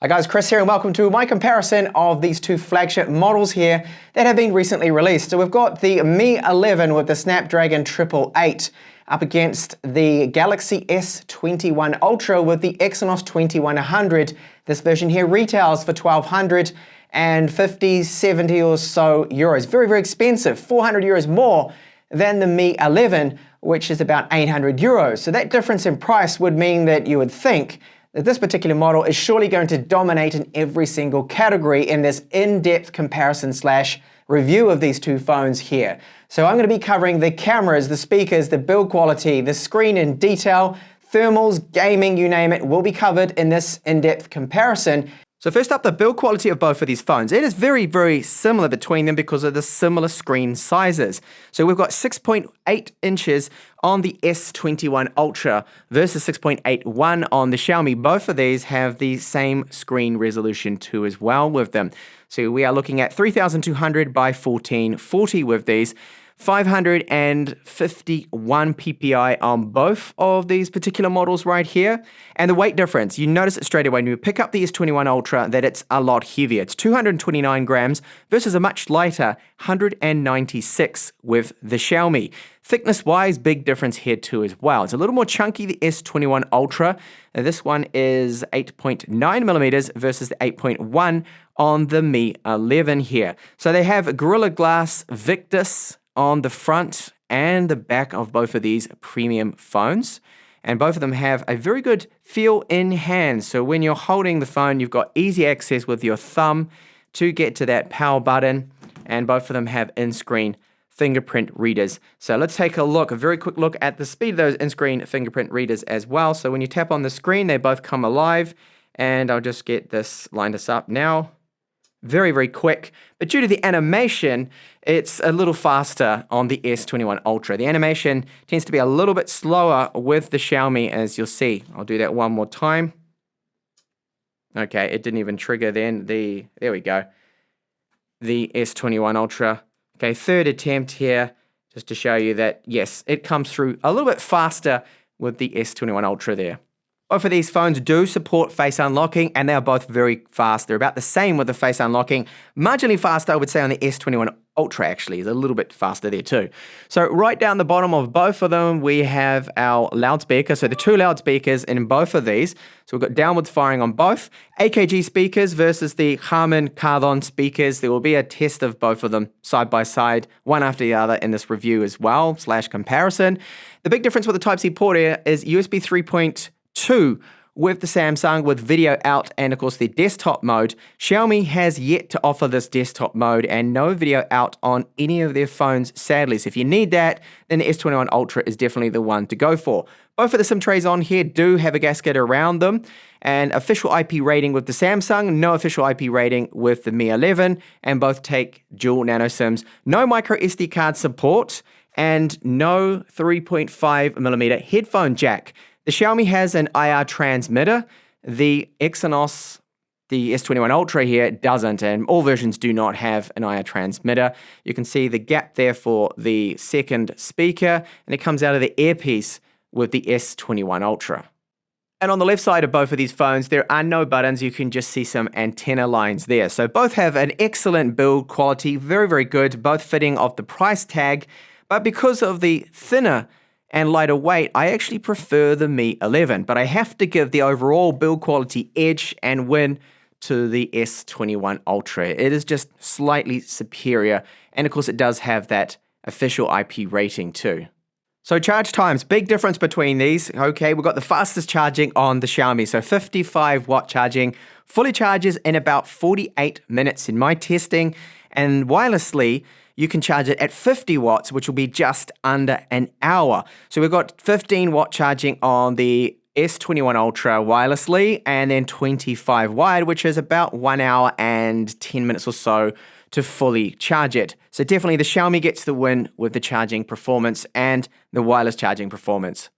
Hi guys, Chris here and welcome to my comparison of these two flagship models here that have been recently released. So we've got the Mi 11 with the Snapdragon 888 up against the Galaxy S21 Ultra with the Exynos 2100. This version here retails for 1,250, 70 or so euros. Very, very expensive, 400 euros more than the Mi 11, which is about 800 euros. So that difference in price would mean that you would think that this particular model is surely going to dominate in every single category in this in-depth comparison / review of these two phones here. So I'm going to be covering the cameras, the speakers, the build quality, the screen in detail, thermals, gaming, you name it, will be covered in this in-depth comparison. So first up, the build quality of both of these phones. It is very, very similar between them because of the similar screen sizes. So we've got 6.8 inches on the S21 Ultra versus 6.81 on the Xiaomi. Both of these have the same screen resolution too as well with them. So we are looking at 3200 by 1440 with these. 551 ppi on both of these particular models right here. And the weight difference, you notice it straight away when you pick up the S21 Ultra that it's a lot heavier. It's 229 grams versus a much lighter 196 with the Xiaomi. Thickness-wise, big difference here too as well. It's a little more chunky, the S21 Ultra. Now, this one is 8.9 millimeters versus the 8.1 on the Mi 11 here. So they have Gorilla Glass Victus on the front and the back of both of these premium phones. And both of them have a very good feel in hand. So when you're holding the phone, you've got easy access with your thumb to get to that power button. And both of them have in-screen fingerprint readers. So let's take a look, a very quick look at the speed of those in-screen fingerprint readers as well. So when you tap on the screen, they both come alive. And I'll just get this, line this up now. Very, very quick, but due to the animation, it's a little faster on the S21 Ultra. The animation tends to be a little bit slower with the Xiaomi, as you'll see. I'll do that one more time. Okay, it didn't even trigger then. There we go. The S21 Ultra. Okay, third attempt here, just to show you that, yes, it comes through a little bit faster with the S21 Ultra there. Both of these phones do support face unlocking, and they are both very fast. They're about the same with the face unlocking. Marginally faster, I would say, on the S21 Ultra, actually. Is a little bit faster there too. So right down the bottom of both of them, we have our loudspeaker. So the two loudspeakers in both of these. So we've got downwards firing on both. AKG speakers versus the Harman Kardon speakers. There will be a test of both of them side by side, one after the other in this review as well, / comparison. The big difference with the Type-C port here is USB 3.2 with the Samsung with video out and of course the desktop mode. Xiaomi has yet to offer this desktop mode and no video out on any of their phones, sadly. So if you need that, then the S21 Ultra is definitely the one to go for. Both of the SIM trays on here do have a gasket around them, and official IP rating with the Samsung, no official IP rating with the Mi 11, and both take dual nano SIMs. No micro SD card support, and no 3.5mm headphone jack. The Xiaomi has an IR transmitter. The Exynos, the S21 Ultra here, doesn't, and all versions do not have an IR transmitter. You can see the gap there for the second speaker, and it comes out of the earpiece with the S21 Ultra. And on the left side of both of these phones, there are no buttons. You can just see some antenna lines there. So both have an excellent build quality, very, very good, both fitting of the price tag, but because of the thinner and lighter weight, I actually prefer the Mi 11, but I have to give the overall build quality edge and win to the S21 Ultra. It is just slightly superior, and of course it does have that official IP rating too. So charge times, big difference between these. Okay, we've got the fastest charging on the Xiaomi, so 55 watt charging, fully charges in about 48 minutes in my testing, and wirelessly, you can charge it at 50 watts, which will be just under an hour. So we've got 15 watt charging on the S21 Ultra wirelessly, and then 25 wired, which is about 1 hour and 10 minutes or so to fully charge it. So definitely the Xiaomi gets the win with the charging performance and the wireless charging performance.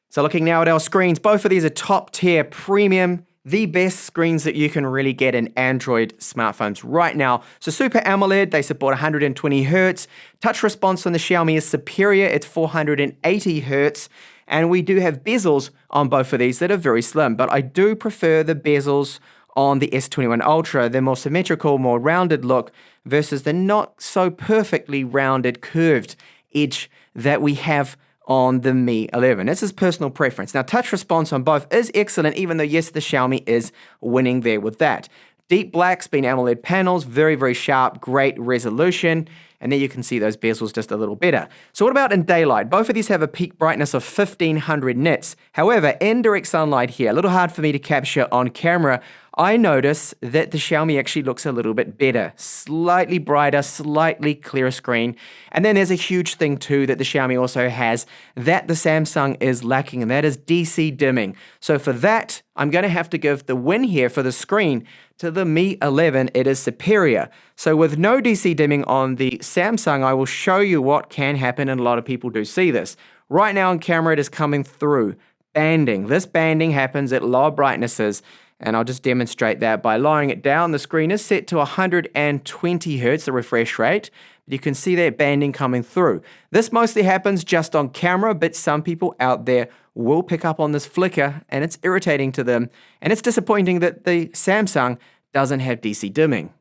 So looking now at our screens, both of these are top tier premium, the best screens that you can really get in Android smartphones right now. So Super AMOLED, they support 120 Hz. Touch response on the Xiaomi is superior, it's 480 Hz. And we do have bezels on both of these that are very slim, but I do prefer the bezels on the S21 Ultra. They're more symmetrical, more rounded look versus the not so perfectly rounded, curved edge that we have on the Mi 11. This is personal preference. Now, touch response on both is excellent, even though, yes, the Xiaomi is winning there with that. Deep black, spin AMOLED panels, very, very sharp, great resolution. And there you can see those bezels just a little better. So what about in daylight? Both of these have a peak brightness of 1500 nits. However, in direct sunlight here, a little hard for me to capture on camera, I notice that the Xiaomi actually looks a little bit better. Slightly brighter, slightly clearer screen. And then there's a huge thing too that the Xiaomi also has that the Samsung is lacking, and that is DC dimming. So for that, I'm going to have to give the win here for the screen to the Mi 11. It is superior. So with no DC dimming on the Samsung, I will show you what can happen, and a lot of people do see this. Right now on camera, it is coming through. Banding. This banding happens at lower brightnesses. And I'll just demonstrate that by lowering it down. The screen is set to 120 Hz, the refresh rate. But you can see that banding coming through. This mostly happens just on camera, but some people out there will pick up on this flicker, and it's irritating to them. And it's disappointing that the Samsung doesn't have DC dimming.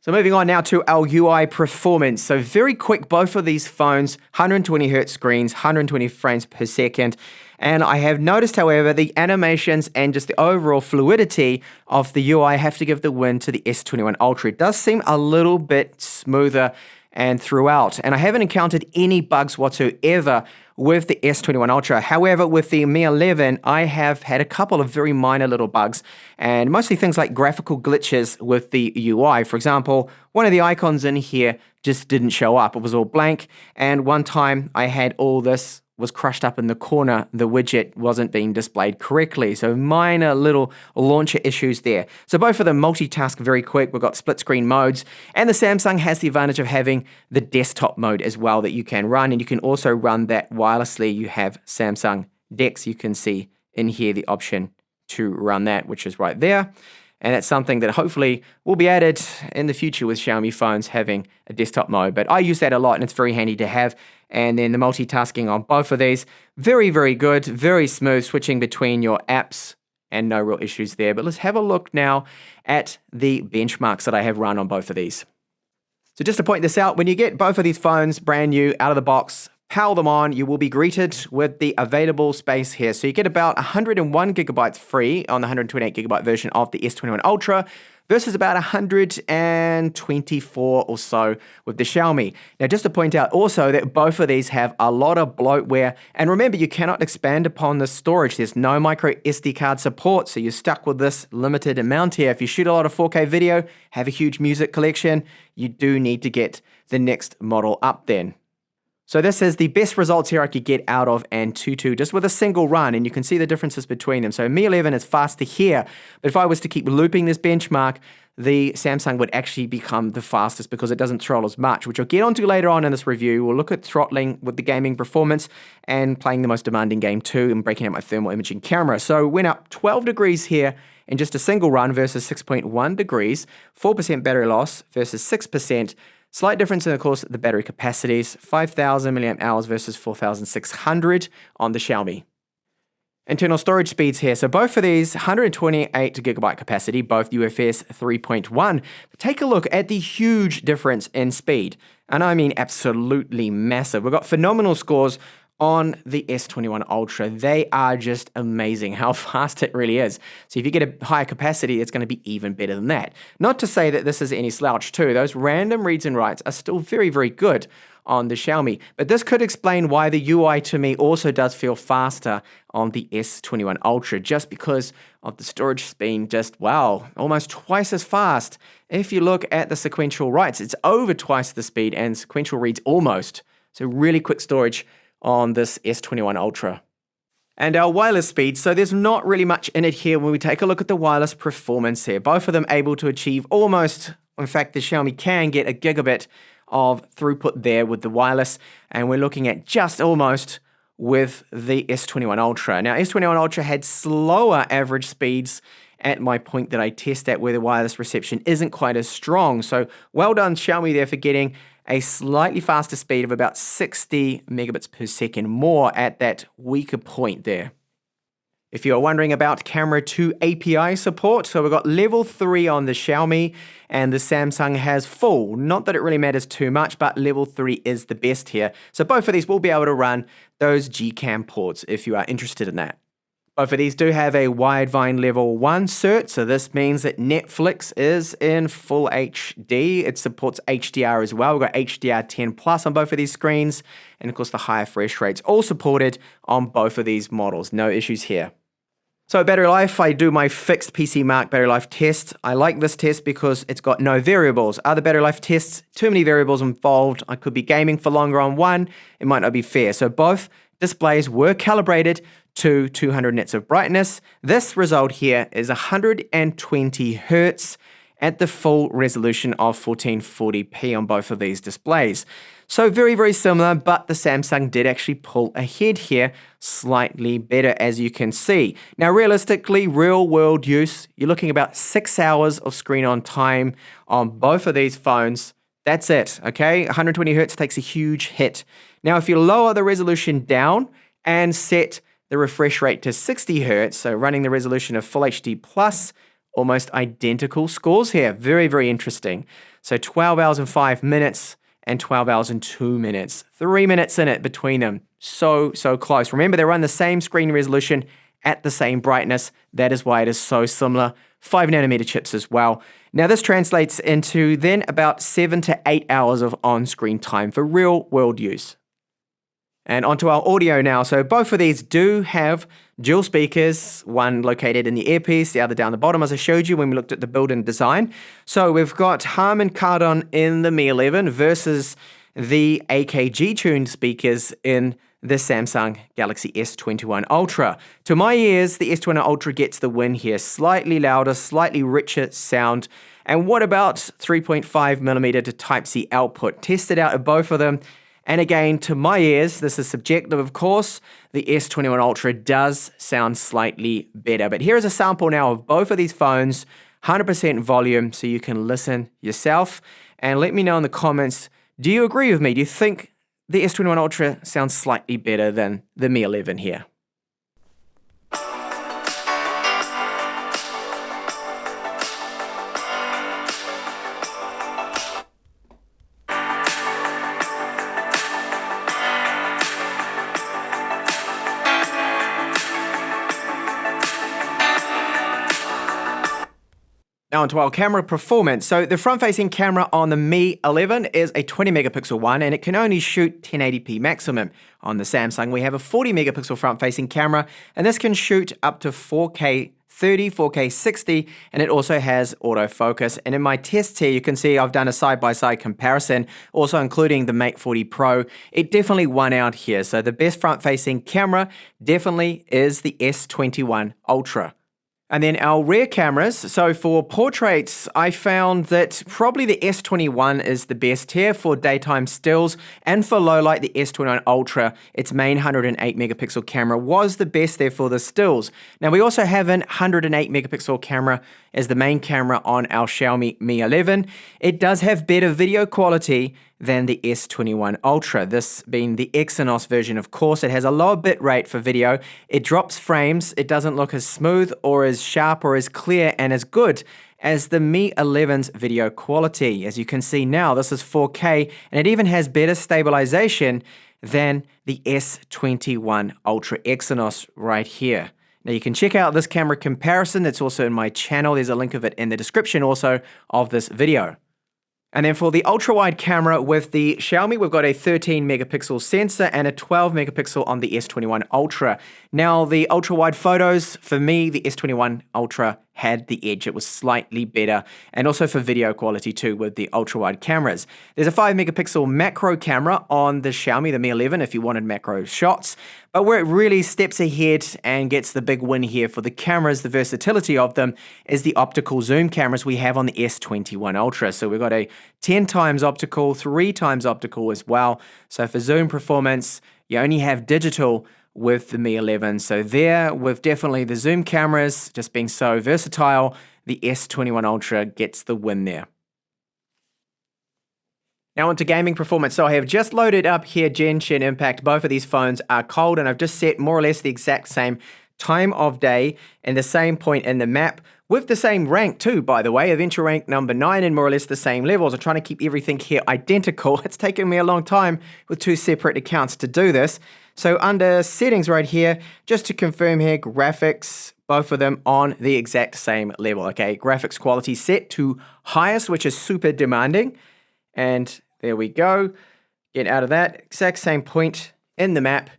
So moving on now to our UI performance. So very quick, both of these phones, 120 Hz screens, 120 frames per second. And I have noticed, however, the animations and just the overall fluidity of the UI have to give the win to the S21 Ultra. It does seem a little bit smoother and throughout. And I haven't encountered any bugs whatsoever with the S21 Ultra. However, with the Mi 11, I have had a couple of very minor little bugs, and mostly things like graphical glitches with the UI. For example, one of the icons in here just didn't show up. It was all blank, and one time I had all this was crushed up in the corner. The widget wasn't being displayed correctly. So minor little launcher issues there. So both of them multitask very quick. We've got split screen modes, and the Samsung has the advantage of having the desktop mode as well that you can run, and you can also run that wirelessly. You have Samsung DeX. You can see in here the option to run that, which is right there. And that's something that hopefully will be added in the future with Xiaomi phones having a desktop mode. But I use that a lot, and it's very handy to have. And then the multitasking on both of these, very, very good, very smooth, switching between your apps and no real issues there. But let's have a look now at the benchmarks that I have run on both of these. So just to point this out, when you get both of these phones brand new out of the box, power them on, you will be greeted with the available space here. So you get about 101 gigabytes free on the 128 gigabyte version of the S21 Ultra versus about 124 or so with the Xiaomi. Now, just to point out also that both of these have a lot of bloatware. And remember, you cannot expand upon the storage. There's no micro SD card support, so you're stuck with this limited amount here. If you shoot a lot of 4K video, have a huge music collection, you do need to get the next model up then. So this is the best results here I could get out of Antutu just with a single run, and you can see the differences between them. So Mi 11 is faster here, but if I was to keep looping this benchmark, the Samsung would actually become the fastest because it doesn't throttle as much, which I'll get onto later on in this review. We'll look at throttling with the gaming performance and playing the most demanding game too and breaking out my thermal imaging camera. So went up 12 degrees here in just a single run versus 6.1 degrees, 4% battery loss versus 6%. Slight difference in, of course, the battery capacities, 5,000 milliamp hours versus 4,600 on the Xiaomi. Internal storage speeds here. So both of these, 128 gigabyte capacity, both UFS 3.1. Take a look at the huge difference in speed. And I mean absolutely massive. We've got phenomenal scores on the S21 Ultra. They are just amazing how fast it really is. So if you get a higher capacity, it's going to be even better than that. Not to say that this is any slouch too. Those random reads and writes are still very, very good on the Xiaomi. But this could explain why the UI to me also does feel faster on the S21 Ultra, just because of the storage speed, just wow, almost twice as fast. If you look at the sequential writes, it's over twice the speed, and sequential reads almost. So really quick storage on this S21 Ultra. And our wireless speed, so there's not really much in it here when we take a look at the wireless performance here. Both of them able to achieve almost, in fact, the Xiaomi can get a gigabit of throughput there with the wireless, and we're looking at just almost with the S21 Ultra. Now, S21 Ultra had slower average speeds at my point that I test at where the wireless reception isn't quite as strong. So well done Xiaomi there for getting a slightly faster speed of about 60 megabits per second more at that weaker point there. If you're wondering about Camera 2 API support, so we've got level 3 on the Xiaomi and the Samsung has full. Not that it really matters too much, but level 3 is the best here. So both of these will be able to run those Gcam ports if you are interested in that. Both of these do have a Widevine level 1 cert, so this means that Netflix is in full HD. It supports HDR as well. We've got HDR10 Plus on both of these screens, and of course the higher refresh rates all supported on both of these models. No issues here. So battery life, I do my fixed PC Mark battery life test. I like this test because it's got no variables. Other battery life tests, too many variables involved. I could be gaming for longer on one. It might not be fair. So both displays were calibrated to 200 nits of brightness. This result here is 120 Hertz at the full resolution of 1440p on both of these displays. So very, very similar, but the Samsung did actually pull ahead here, slightly better as you can see. Now realistically, real world use, you're looking about 6 hours of screen on time on both of these phones. That's it, okay? 120 Hertz takes a huge hit. Now if you lower the resolution down and set the refresh rate to 60 Hertz, so running the resolution of Full HD Plus, almost identical scores here. Very, very interesting. So 12 hours and 5 minutes and 12 hours and 2 minutes. 3 minutes in it between them. So close. Remember, they run the same screen resolution at the same brightness. That is why it is so similar. 5nm chips as well. Now this translates into then about 7 to 8 hours of on-screen time for real world use. And onto our audio now. So both of these do have dual speakers, one located in the earpiece, the other down the bottom, as I showed you when we looked at the build and design. So we've got Harman Kardon in the Mi 11 versus the AKG-tuned speakers in the Samsung Galaxy S21 Ultra. To my ears, the S21 Ultra gets the win here. Slightly louder, slightly richer sound. And what about 3.5mm to Type-C output? Tested out of both of them. And again, to my ears, this is subjective of course, the S21 Ultra does sound slightly better. But here is a sample now of both of these phones, 100% volume, so you can listen yourself. And let me know in the comments, do you agree with me? Do you think the S21 Ultra sounds slightly better than the Mi 11 here? Now onto our camera performance. So the front-facing camera on the Mi 11 is a 20 megapixel one and it can only shoot 1080p maximum. On the Samsung we have a 40 megapixel front-facing camera and this can shoot up to 4K 30, 4K 60, and it also has autofocus. And in my tests here, you can see I've done a side-by-side comparison, also including the Mate 40 Pro. It definitely won out here. So the best front-facing camera definitely is the S21 Ultra. And then our rear cameras, so for portraits, I found that probably the S21 is the best here for daytime stills, and for low light, the S21 Ultra, its main 108 megapixel camera was the best there for the stills. Now we also have an 108 megapixel camera as the main camera on our Xiaomi Mi 11. It does have better video quality than the S21 Ultra, this being the Exynos version of course. It has a lower bit rate for video, it drops frames, it doesn't look as smooth or as sharp or as clear and as good as the Mi 11's video quality. As you can see now, this is 4K and it even has better stabilization than the S21 Ultra Exynos right here. Now you can check out this camera comparison, it's also in my channel, there's a link of it in the description also of this video. And then for the ultra-wide camera with the Xiaomi, we've got a 13 megapixel sensor and a 12 megapixel on the S21 Ultra. Now the ultra-wide photos, for me, the S21 Ultra had the edge. It was slightly better, and also for video quality too with the ultra-wide cameras. There's a 5 megapixel macro camera on the Xiaomi, the Mi 11, if you wanted macro shots. But where it really steps ahead and gets the big win here for the cameras, the versatility of them, is the optical zoom cameras we have on the S21 Ultra. So we've got a 10 times optical, 3 times optical as well. So for zoom performance, you only have digital with the Mi 11. So there, with definitely the zoom cameras just being so versatile, the S21 Ultra gets the win there. Now onto gaming performance. So I have just loaded up here Genshin Impact. Both of these phones are cold, and I've just set more or less the exact same time of day and the same point in the map with the same rank too, by the way, eventual rank number 9 and more or less the same levels. I'm trying to keep everything here identical. It's taken me a long time with 2 separate accounts to do this. So under settings right here, just to confirm here, graphics, both of them on the exact same level. Okay, graphics quality set to highest, which is super demanding. And there we go. Get out of that. Exact same point in the map.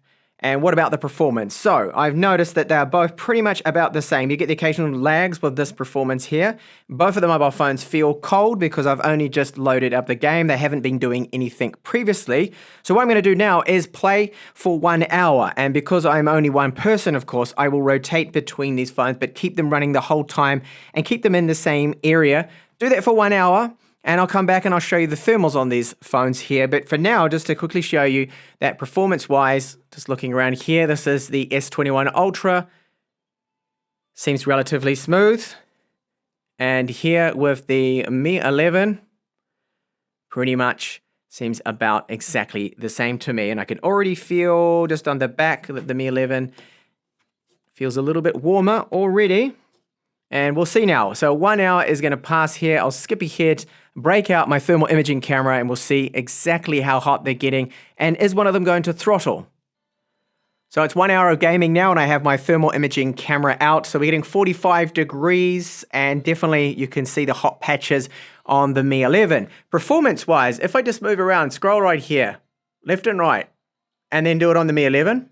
And what about the performance? So I've noticed that they're both pretty much about the same. You get the occasional lags with this performance here. Both of the mobile phones feel cold because I've only just loaded up the game. They haven't been doing anything previously. So what I'm going to do now is play for 1 hour. And because I'm only one person, of course, I will rotate between these phones, but keep them running the whole time and keep them in the same area. Do that for 1 hour. And I'll come back and I'll show you the thermals on these phones here. But for now, just to quickly show you that performance-wise, just looking around here, this is the S21 Ultra. Seems relatively smooth. And here with the Mi 11, pretty much seems about exactly the same to me. And I can already feel just on the back that the Mi 11 feels a little bit warmer already. And we'll see now. So 1 hour is going to pass here. I'll skip ahead, break out my thermal imaging camera, and we'll see exactly how hot they're getting. And is one of them going to throttle? So it's 1 hour of gaming now, and I have my thermal imaging camera out. So we're getting 45 degrees, and definitely you can see the hot patches on the Mi 11. Performance-wise, if I just move around, scroll right here, left and right, and then do it on the Mi 11.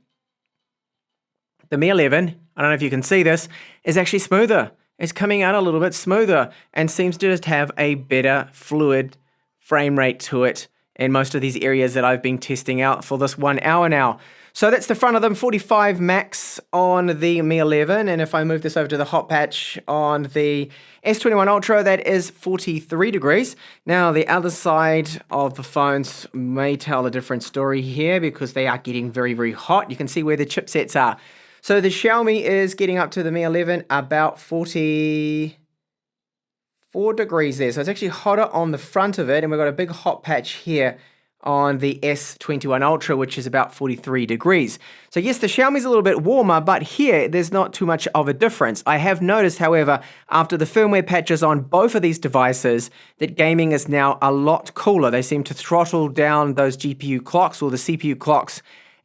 The Mi 11, I don't know if you can see this, is actually smoother. It's coming out a little bit smoother and seems to just have a better fluid frame rate to it in most of these areas that I've been testing out for this 1 hour now. So that's the front of them, 45 max on the Mi 11. And if I move this over to the hot patch on the S21 Ultra, that is 43 degrees. Now the other side of the phones may tell a different story here because they are getting very, very hot. You can see where the chipsets are. So the Xiaomi is getting up to the Mi 11 about 44 degrees there. So it's actually hotter on the front of it. And we've got a big hot patch here on the S21 Ultra, which is about 43 degrees. So yes, the Xiaomi's a little bit warmer, but here there's not too much of a difference. I have noticed, however, after the firmware patches on both of these devices, that gaming is now a lot cooler. They seem to throttle down those GPU clocks or the CPU clocks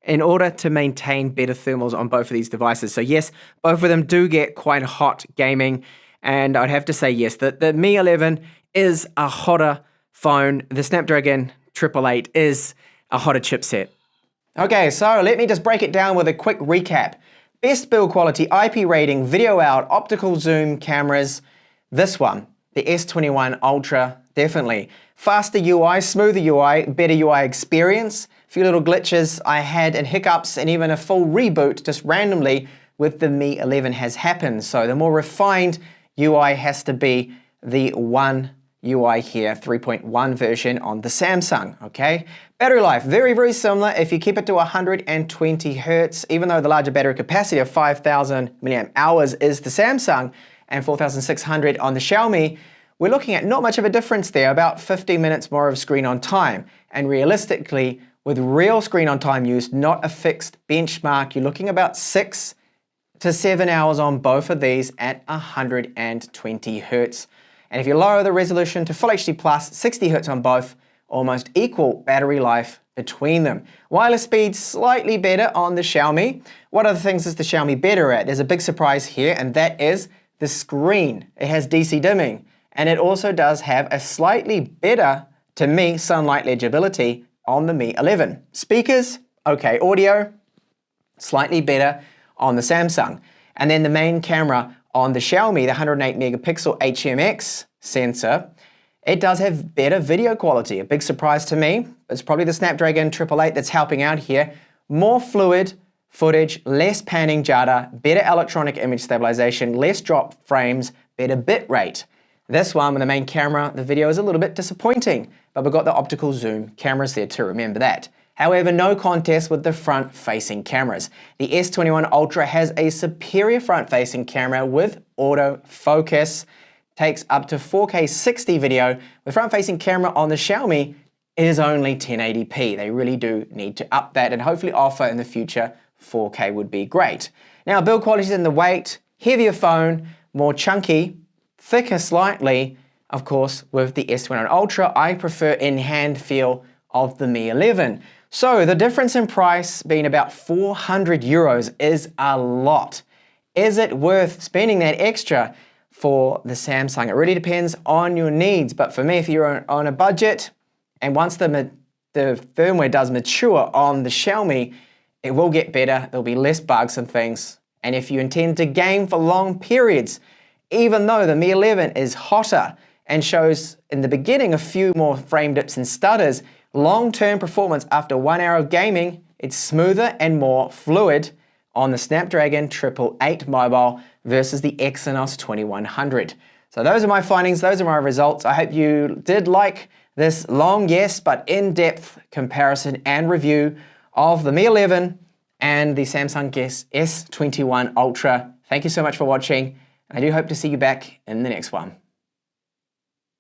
in order to maintain better thermals on both of these devices. So yes, both of them do get quite hot gaming. And I'd have to say yes, that the Mi 11 is a hotter phone. The Snapdragon 888 is a hotter chipset. Okay, so let me just break it down with a quick recap. Best build quality, IP rating, video out, optical zoom cameras. This one, the S21 Ultra, definitely. Faster UI, smoother UI, better UI experience. Few little glitches I had and hiccups and even a full reboot just randomly with the Mi 11 has happened. So the more refined UI has to be the One UI here, 3.1 version on the Samsung, okay? Battery life, very, very similar. If you keep it to 120 Hertz, even though the larger battery capacity of 5,000 milliamp hours is the Samsung and 4,600 on the Xiaomi, we're looking at not much of a difference there, about 50 minutes more of screen on time. And realistically, with real screen on time used, not a fixed benchmark, you're looking about 6 to 7 hours on both of these at 120 Hertz. And if you lower the resolution to Full HD Plus, 60 Hertz on both, almost equal battery life between them. Wireless speed slightly better on the Xiaomi. What other things is the Xiaomi better at? There's a big surprise here, and that is the screen. It has DC dimming, and it also does have a slightly better, to me, sunlight legibility on the Mi 11. Speakers, okay. Audio, slightly better on the Samsung. And then the main camera on the Xiaomi, the 108 megapixel HMX sensor, it does have better video quality. A big surprise to me. It's probably the Snapdragon 888 that's helping out here. More fluid footage, less panning jitter, better electronic image stabilization, less drop frames, better bit rate. This one with the main camera, the video is a little bit disappointing, but we've got the optical zoom cameras there to remember that. However, no contest with the front-facing cameras. The S21 Ultra has a superior front-facing camera with autofocus, takes up to 4K 60 video. The front-facing camera on the Xiaomi is only 1080p. They really do need to up that and hopefully offer in the future 4K would be great. Now, build quality and the weight, heavier phone, more chunky, thicker slightly. Of course, with the S21 Ultra, I prefer in-hand feel of the Mi 11. So the difference in price being about 400 euros is a lot. Is it worth spending that extra for the Samsung? It really depends on your needs, but for me, if you're on a budget, and once the firmware does mature on the Xiaomi, it will get better, there'll be less bugs and things. And if you intend to game for long periods, even though the Mi 11 is hotter and shows in the beginning a few more frame dips and stutters, long-term performance after 1 hour of gaming, it's smoother and more fluid on the Snapdragon 888 mobile versus the Exynos 2100. So those are my findings, those are my results. I hope you did like this long, yes, but in-depth comparison and review of the Mi 11 and the Samsung S21 Ultra. Thank you so much for watching. I do hope to see you back in the next one.